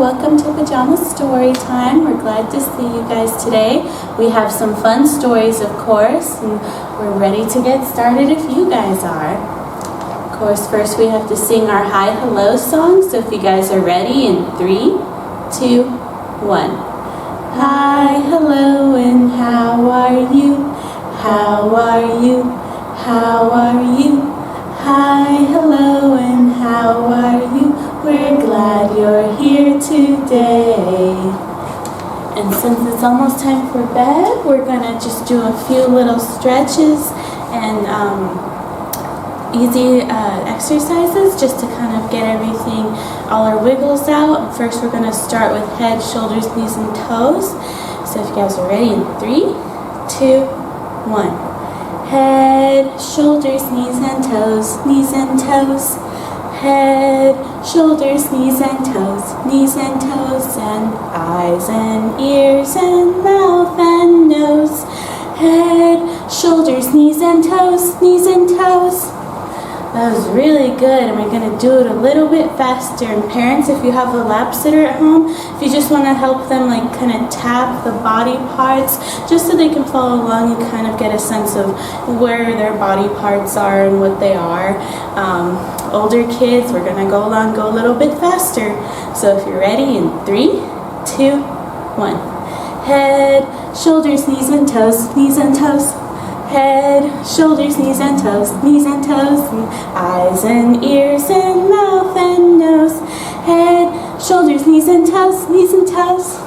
welcome to Pajama Storytime. We're glad to see you guys today. We have some fun stories, of course, and we're ready to get started if you guys are. Of course, first we have to sing our hi hello song, so if you guys are ready, in 3, 2, 1. Hi, hello, and how are you? How are you? How are you? Hi, hello, and how are you? We're glad you're here today. And since it's almost time for bed, we're gonna just do a few little stretches and easy exercises just to kind of get everything, all our wiggles out. First, we're gonna start with head, shoulders, knees, and toes. So if you guys are ready, in 3, 2, 1. Head, shoulders, knees and toes, knees and toes. Head, shoulders, knees and toes, knees and toes, and eyes and ears and mouth and nose. Head, shoulders, knees and toes, knees and toes. That was really good, and we're going to do it a little bit faster. And parents, if you have a lap sitter at home, if you just want to help them like kind of tap the body parts, just so they can follow along and kind of get a sense of where their body parts are and what they are. Older kids, we're going to go along, go a little bit faster. So if you're ready, in 3, 2, 1. Head, shoulders, knees and toes, knees and toes. Head, shoulders, knees and toes, and eyes and ears and mouth and nose. Head, shoulders, knees and toes, knees and toes.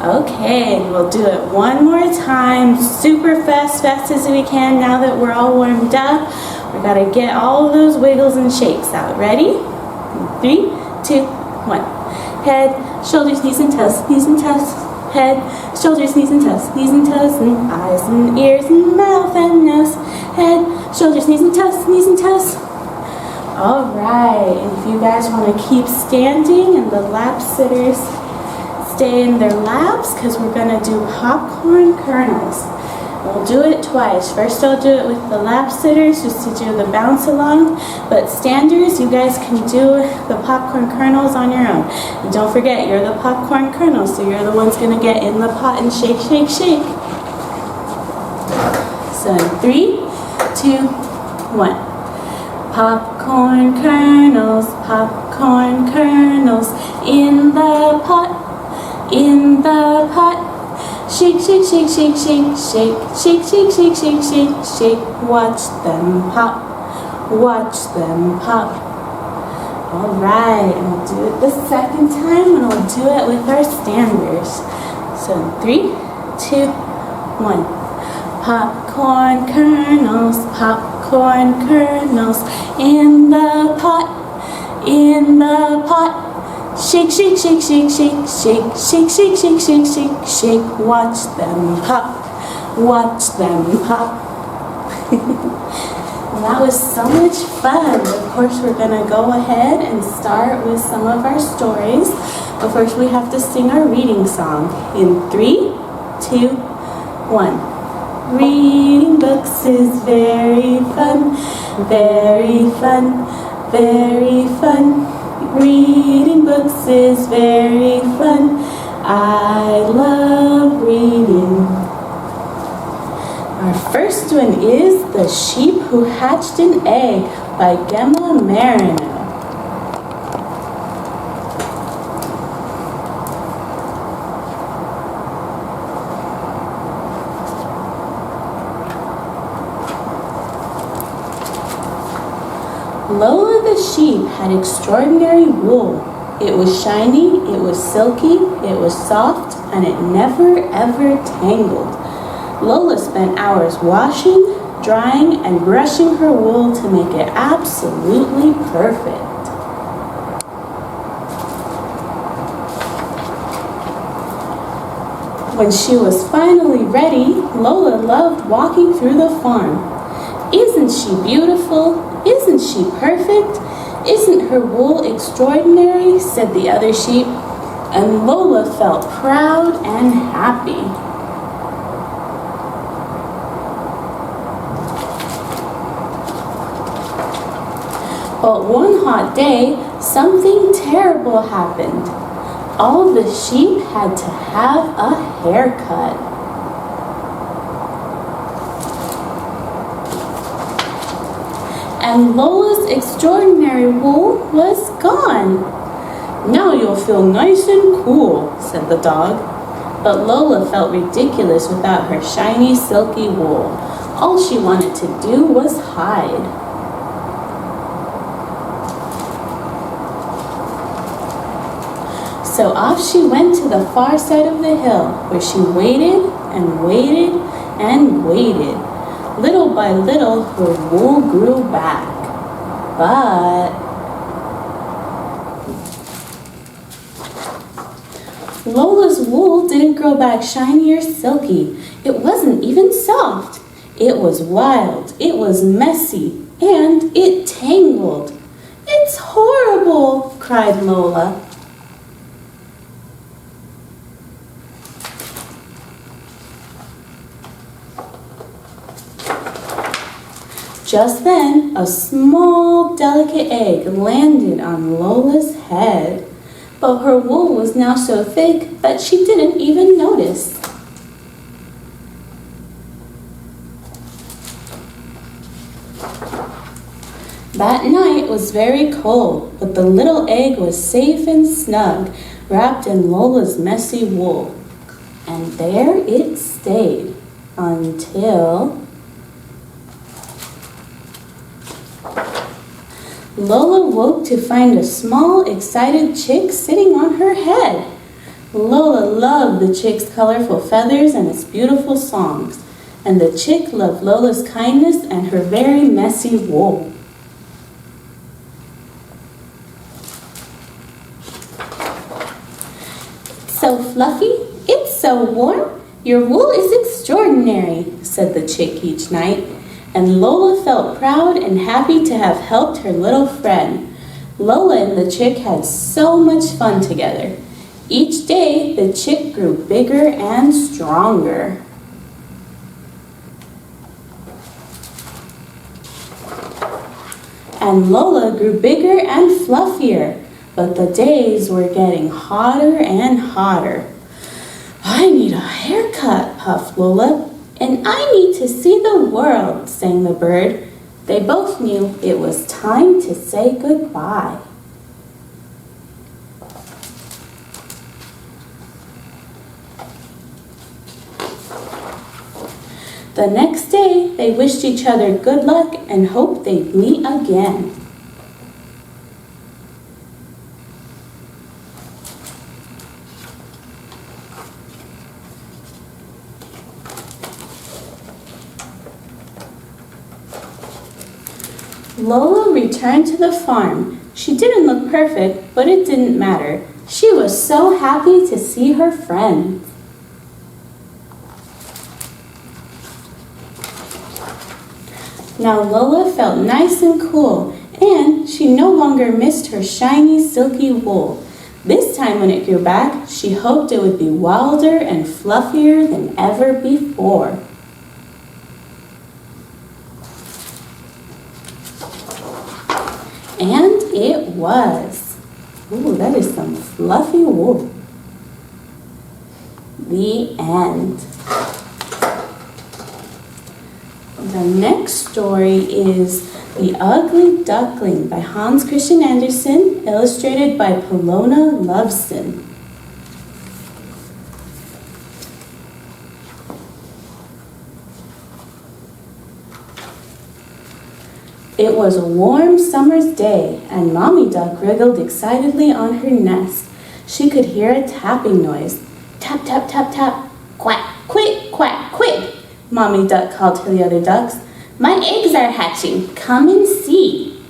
Okay, we'll do it one more time, super fast, fast as we can. Now that we're all warmed up, we gotta get all of those wiggles and shakes out. Ready? 3, 2, 1. Head, shoulders, knees and toes, knees and toes. Head, shoulders, knees and toes, and eyes and ears and mouth and nose. Head, shoulders, knees and toes, knees and toes. All right, and if you guys want to keep standing and the lap sitters stay in their laps, because we're going to do popcorn kernels. We'll do it twice. First I'll do it with the lap sitters just to do the bounce along, but standers, you guys can do the popcorn kernels on your own. And don't forget, you're the popcorn kernels, so you're the ones going to get in the pot and shake, shake, shake. So in 3, 2, 1. Popcorn kernels, in the pot, in the pot. Shake, shake, shake, shake, shake, shake, shake, shake, shake, shake, shake, shake. Watch them pop, watch them pop. All right, and we'll do it the second time, and we'll do it with our standers. So in 3, 2, 1. Popcorn kernels, in the pot, in the pot. Shake, shake, shake, shake, shake, shake, shake, shake, shake, shake, shake, shake. Watch them pop, watch them pop. Well, that was so much fun. Of course, we're going to go ahead and start with some of our stories. But first, we have to sing our reading song. In 3, 2, 1. Reading books is very fun, very fun, very fun. Reading books is very fun. I love reading. Our first one is The Sheep Who Hatched an Egg by Gemma Marino. Lola the Sheep had extraordinary wool. It was shiny, it was silky, it was soft, and it never ever tangled. Lola spent hours washing, drying, and brushing her wool to make it absolutely perfect. When she was finally ready, Lola loved walking through the farm. Isn't she beautiful? Isn't she perfect? Isn't her wool extraordinary? Said the other sheep, and Lola felt proud and happy. But one hot day, something terrible happened. All the sheep had to have a haircut. And Lola's extraordinary wool was gone. "Now you'll feel nice and cool," said the dog. But Lola felt ridiculous without her shiny, silky wool. All she wanted to do was hide. So off she went to the far side of the hill, where she waited and waited and waited. Little by little, her wool grew back. But Lola's wool didn't grow back shiny or silky. It wasn't even soft. It was wild, it was messy, and it tangled. "It's horrible," cried Lola. Just then, a small, delicate egg landed on Lola's head, but her wool was now so thick that she didn't even notice. That night was very cold, but the little egg was safe and snug, wrapped in Lola's messy wool. And there it stayed until Lola woke to find a small, excited chick sitting on her head. Lola loved the chick's colorful feathers and its beautiful songs, and the chick loved Lola's kindness and her very messy wool. "It's so fluffy, it's so warm, your wool is extraordinary," said the chick each night. And Lola felt proud and happy to have helped her little friend. Lola and the chick had so much fun together. Each day, the chick grew bigger and stronger. And Lola grew bigger and fluffier, but the days were getting hotter and hotter. "I need a haircut," puffed Lola. "And I need to see the world," sang the bird. They both knew it was time to say goodbye. The next day, they wished each other good luck and hoped they'd meet again. Lola returned to the farm. She didn't look perfect, but it didn't matter. She was so happy to see her friends. Now Lola felt nice and cool, and she no longer missed her shiny, silky wool. This time when it grew back, she hoped it would be wilder and fluffier than ever before. And it was. Ooh, that is some fluffy wool. The end. The next story is The Ugly Duckling by Hans Christian Andersen, illustrated by Palona Loveson. It was a warm summer's day, and Mommy Duck wriggled excitedly on her nest. She could hear a tapping noise. Tap, tap, tap, tap. Quack, quick, quack, quick. Mommy Duck called to the other ducks. "My eggs are hatching. Come and see."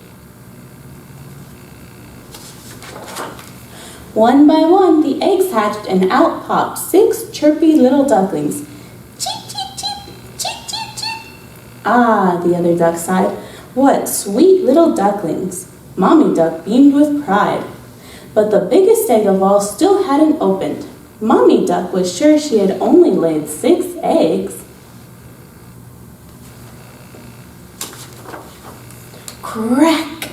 One by one, the eggs hatched, and out popped 6 chirpy little ducklings. Cheep, cheep, cheep, cheep, cheep, cheep. Ah, the other duck sighed. What sweet little ducklings! Mommy Duck beamed with pride. But the biggest egg of all still hadn't opened. Mommy Duck was sure she had only laid 6 eggs. Crack!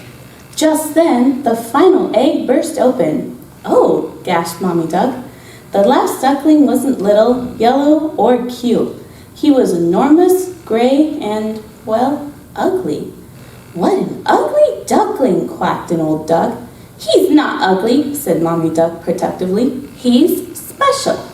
Just then, the final egg burst open. Oh, gasped Mommy Duck. The last duckling wasn't little, yellow, or cute. He was enormous, gray, and, well, ugly. What an ugly duckling, quacked an old duck. He's not ugly, said Mommy Duck protectively. He's special.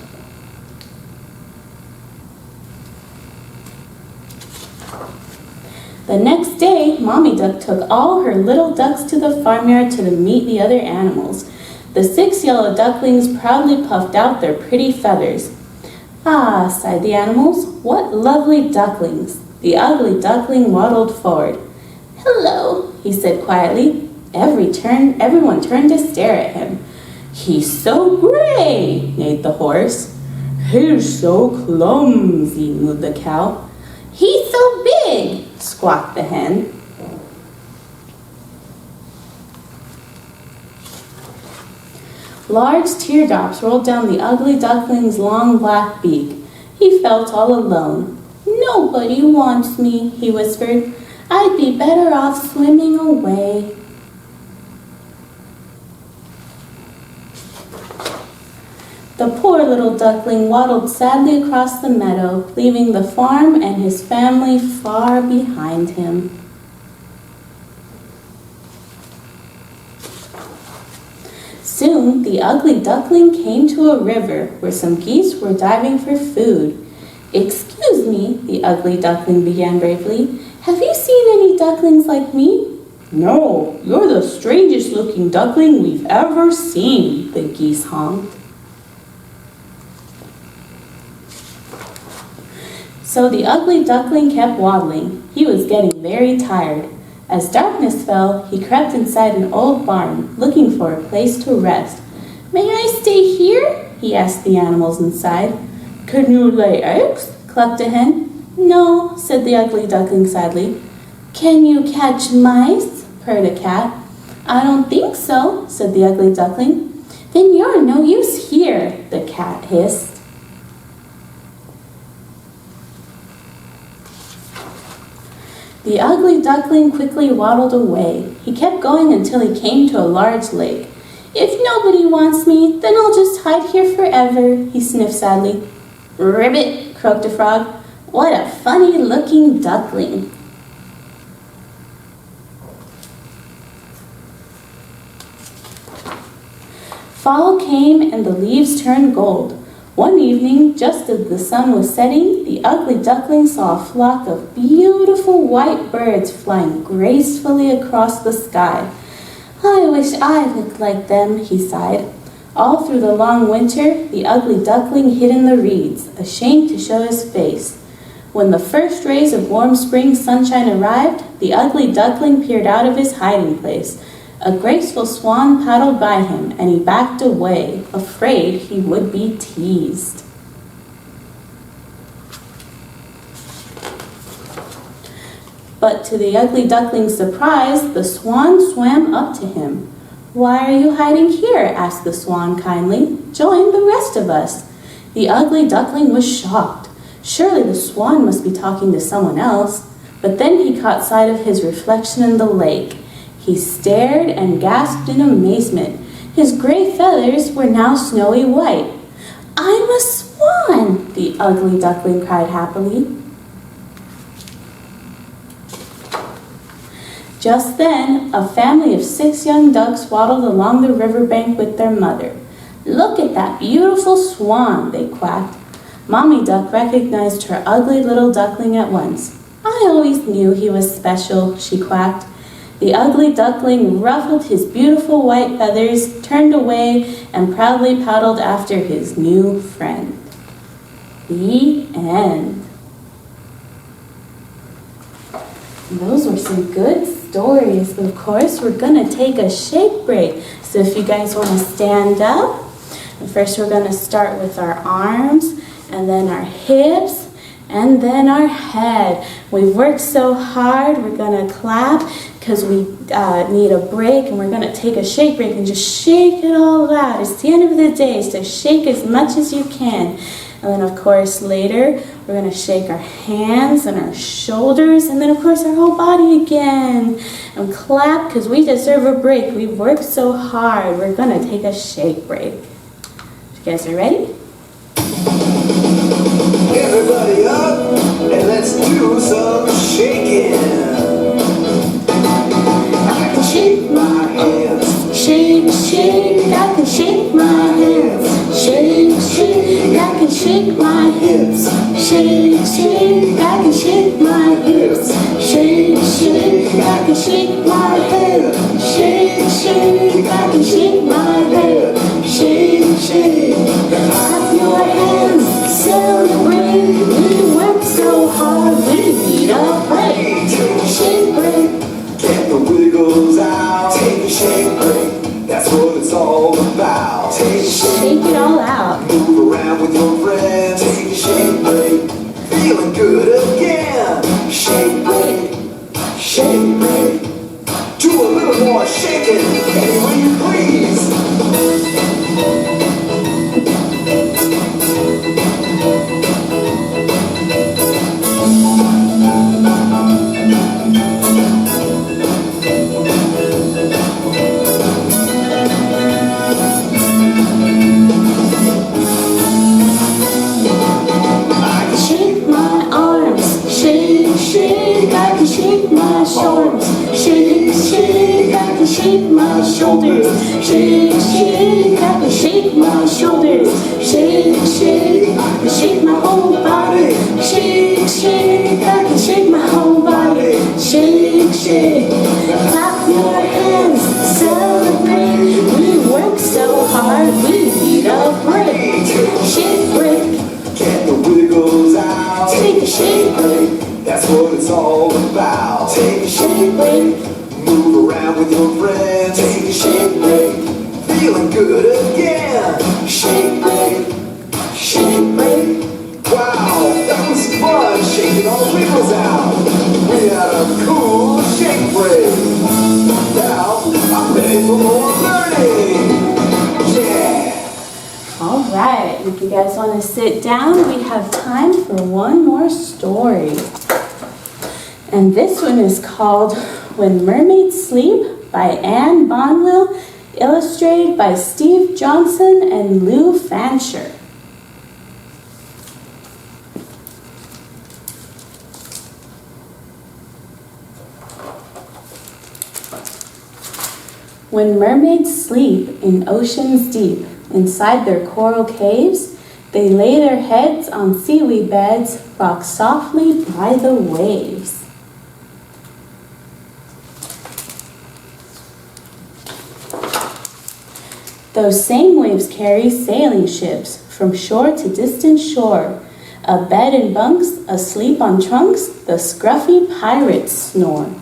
The next day, Mommy Duck took all her little ducks to the farmyard to meet the other animals. The 6 yellow ducklings proudly puffed out their pretty feathers. Ah, sighed the animals, what lovely ducklings. The ugly duckling waddled forward. Hello, he said quietly. Everyone turned to stare at him. He's so gray, neighed the horse. He's so clumsy, mooed the cow. He's so big, squawked the hen. Large teardrops rolled down the ugly duckling's long black beak. He felt all alone. Nobody wants me, he whispered. I'd be better off swimming away. The poor little duckling waddled sadly across the meadow, leaving the farm and his family far behind him. Soon, the ugly duckling came to a river where some geese were diving for food. Excuse me, the ugly duckling began bravely. Have you seen any ducklings like me? No, you're the strangest looking duckling we've ever seen, the geese honked. So the ugly duckling kept waddling. He was getting very tired. As darkness fell, he crept inside an old barn, looking for a place to rest. May I stay here? He asked the animals inside. Can you lay eggs? Clucked a hen. No, said the ugly duckling sadly. Can you catch mice? Purred a cat. I don't think so, said the ugly duckling. Then you're no use here, the cat hissed. The ugly duckling quickly waddled away. He kept going until he came to a large lake. If nobody wants me, then I'll just hide here forever, he sniffed sadly. Ribbit, croaked a frog. What a funny-looking duckling. Fall came and the leaves turned gold. One evening, just as the sun was setting, the ugly duckling saw a flock of beautiful white birds flying gracefully across the sky. I wish I looked like them, he sighed. All through the long winter, the ugly duckling hid in the reeds, ashamed to show his face. When the first rays of warm spring sunshine arrived, the ugly duckling peered out of his hiding place. A graceful swan paddled by him, and he backed away, afraid he would be teased. But to the ugly duckling's surprise, the swan swam up to him. Why are you hiding here? Asked the swan kindly. Join the rest of us. The ugly duckling was shocked. Surely the swan must be talking to someone else. But then he caught sight of his reflection in the lake. He stared and gasped in amazement. His gray feathers were now snowy white. I'm a swan, the ugly duckling cried happily. Just then, a family of 6 young ducks waddled along the riverbank with their mother. Look at that beautiful swan, they quacked. Mommy Duck recognized her ugly little duckling at once. I always knew he was special, she quacked. The ugly duckling ruffled his beautiful white feathers, turned away, and proudly paddled after his new friend. The end. Those were some good stories. Of course, we're going to take a shake break. So if you guys want to stand up, first we're going to start with our arms, and then our hips, and then our head. We've worked so hard, we're going to clap because we need a break, and we're going to take a shake break and just shake it all out. It's the end of the day, so shake as much as you can. And then, of course, later, we're going to shake our hands and our shoulders, and then, of course, our whole body again. And clap because we deserve a break. We've worked so hard. We're going to take a shake break. You guys are ready? Everybody up, and let's do some shaking. I can shake my hands, Shake, shake, I can shake my hands. Shake, shake, I can shake my hips. Shake, shake, I can shake my hips. Shake, shake, I can shake my head. Shake, shake, I can shake my head. Shake, shake, clap your hands, celebrate. We work so hard, we need a break. Shake break. get the wiggles out. Take a shake break, that's what it's all about. Take a Shake it all out. move around with your friends. Take a shake break, feeling good again. Shake break, shake break. Do a little more shaking, any way you please. I can shake my arms, shake, shake, I can shake my shoulders, shake, shake, I can shake my shoulders, shake, shake, I can shake my shoulders, shake, shake, I can shake my whole body, shake, shake, I can shake my whole body, shake, shake, clap your hands, celebrate, we work so hard, we need a break, shake break. Get the wiggles out. Take a shake break. That's what it's all about. Take a Shake break. move around with your friends. Take a shake break, feeling good again. Shake break. Shake break. Wow, that was fun, shaking all the wiggles out. We had a cool shake break. Now I'm ready for more learning. Yeah. All right. If you guys want to sit down, we have time for one more story. And this one is called When Mermaids Sleep by Anne Bonwell, illustrated by Steve Johnson and Lou Fancher. When mermaids sleep in oceans deep, inside their coral caves, they lay their heads on seaweed beds, rock softly by the waves. Those same waves carry sailing ships from shore to distant shore. Abed in bunks, asleep on trunks, the scruffy pirates snore.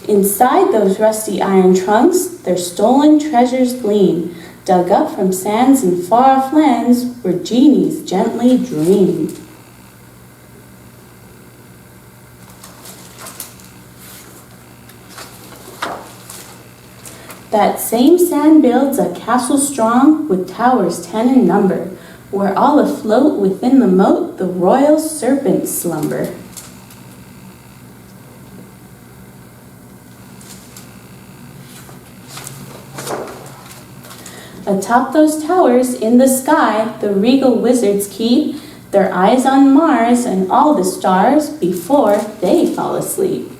Inside those rusty iron trunks, their stolen treasures gleam, dug up from sands in far-off lands where genies gently dream. That same sand builds a castle strong with towers 10 in number, where all afloat within the moat the royal serpents slumber. Atop those towers in the sky, the regal wizards keep their eyes on Mars and all the stars before they fall asleep.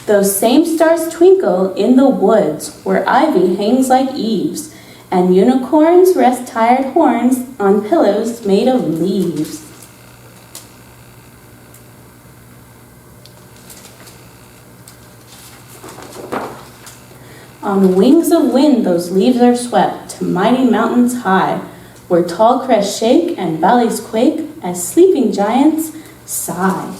Those same stars twinkle in the woods where ivy hangs like eaves, and unicorns rest tired horns on pillows made of leaves. On wings of wind those leaves are swept to mighty mountains high, where tall crests shake and valleys quake as sleeping giants sigh.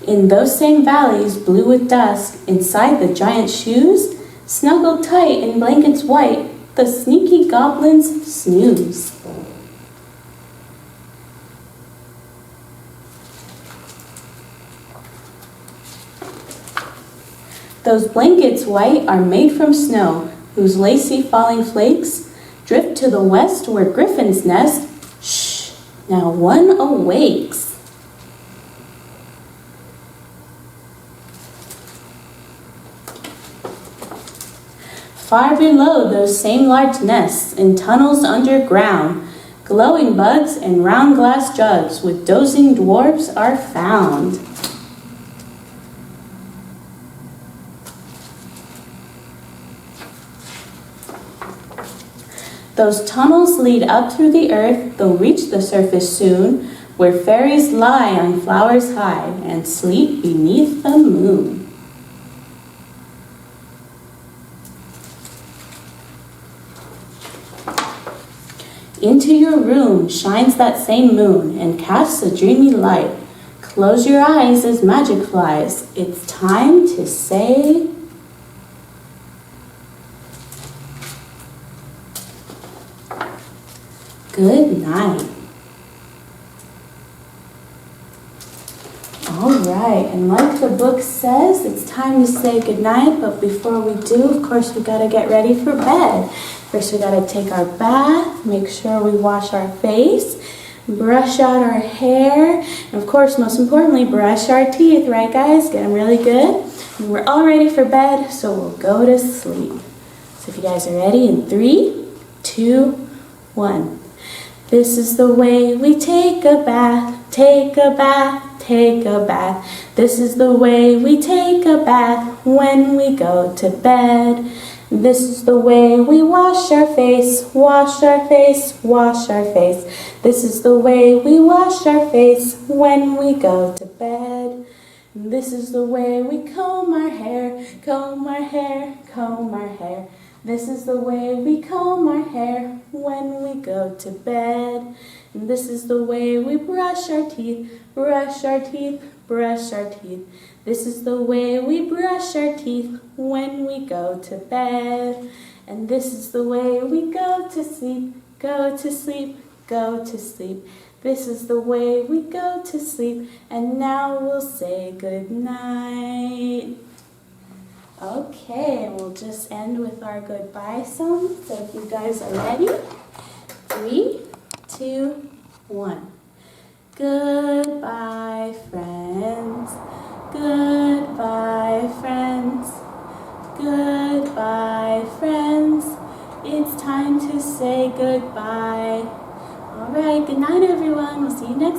In those same valleys, blue with dusk, inside the giant shoes, snuggled tight in blankets white, the sneaky goblins snooze. Those blankets white are made from snow, whose lacy falling flakes drift to the west where griffins nest. Shh, now one awakes. Far below those same large nests, in tunnels underground, glowing bugs and round glass jugs with dozing dwarfs are found. Those tunnels lead up through the earth, they'll reach the surface soon, where fairies lie on flowers high and sleep beneath the moon. Into your room shines that same moon and casts a dreamy light. Close your eyes as magic flies. It's time to say good night. All right, and like the book says, it's time to say good night, but before we do, of course, we gotta get ready for bed. First, we gotta take our bath, make sure we wash our face, brush out our hair, and of course, most importantly, brush our teeth, right guys? Get them really good. And we're all ready for bed, so we'll go to sleep. So if you guys are ready, in 3, 2, 1. This is the way we take a bath, take a bath, take a bath. This is the way we take a bath when we go to bed. This is the way we wash our face, wash our face, wash our face. This is the way we wash our face when we go to bed. This is the way we comb our hair, comb our hair, comb our hair. This is the way we comb our hair when we go to bed. And this is the way we brush our teeth, brush our teeth, brush our teeth. This is the way we brush our teeth when we go to bed. And this is the way we go to sleep, go to sleep, go to sleep. This is the way we go to sleep. And now we'll say good night. Okay, and we'll just end with our goodbye song. So if you guys are ready, 3, 2, 1. Goodbye, friends. Goodbye, friends. Goodbye, friends. It's time to say goodbye. All right, good night, everyone. We'll see you next time.